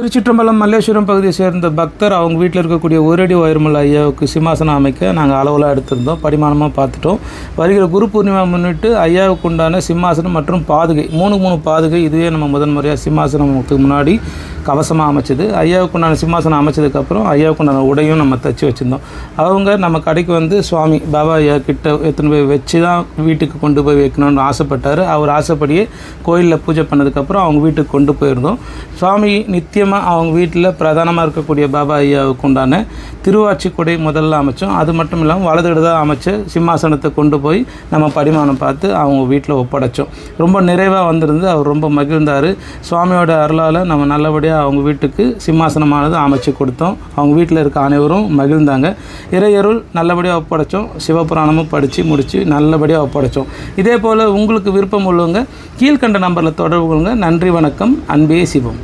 திருச்சிற்றம்பலம் மல்லேஸ்வரம் பகுதியை சேர்ந்த பக்தர் அவங்க வீட்டில் இருக்கக்கூடிய ஒரு அடி உயரமுள்ள ஐயாவுக்கு சிம்மாசனம் அமைக்க நாங்கள் அளவெல்லாம் எடுத்திருந்தோம், படிமானமாக பார்த்துட்டோம். வருகிற குரு பூர்ணிமா முன்னிட்டு ஐயாவுக்கு உண்டான சிம்மாசனம் மற்றும் பாதுகை மூணு பாதுகை இதுவே நம்ம முதன்முறையாக சிம்மாசனத்துக்கு முன்னாடி கவசமாக அமைச்சது. ஐயாவுக்கு உண்டான சிம்மாசனம் அமைச்சதுக்கப்புறம் ஐயாவுக்கு உண்டான உடையும் நம்ம தைச்சி வச்சுருந்தோம். அவங்க நம்ம கடைக்கு வந்து சுவாமி பாபா ஐயா கிட்ட எத்தனை போய் வச்சு தான் வீட்டுக்கு கொண்டு போய் வைக்கணும்னு ஆசைப்பட்டார். அவர் ஆசைப்படியே கோயிலில் பூஜை பண்ணதுக்கப்புறம் அவங்க வீட்டுக்கு கொண்டு போயிருந்தோம். சுவாமி நித்தியமாக அவங்க வீட்டில் பிரதானமாக இருக்கக்கூடிய பாபா ஐயாவுக்கு உண்டான திருவாச்சி கொடை முதல்ல அமைச்சோம். அது மட்டும் இல்லாமல் வலதுகிட்டதாக அமைச்ச சிம்மாசனத்தை கொண்டு போய் நம்ம படிமானம் பார்த்து அவங்க வீட்டில் ஒப்படைச்சோம். ரொம்ப நிறைவாக வந்திருந்து அவர் ரொம்ப மகிழ்ந்தார். சுவாமியோட அருளால் நம்ம நல்லபடியாக அவங்க வீட்டுக்கு சிம்மாசனமானது அமைச்சு கொடுத்தோம். அவங்க வீட்டில் இருக்க அனைவரும் மகிழ்ந்தாங்க. இறையருள் நல்லபடியாக ஒப்படைச்சோம். சிவபுராணமும் படித்து முடித்து நல்லபடியாக ஒப்படைச்சோம். இதே போல் உங்களுக்கு விருப்பம் உள்ளவங்க கீழ்கண்ட நம்பரில் தொடர்பு கொள்ளுங்க. நன்றி, வணக்கம். அன்பே சிவம்.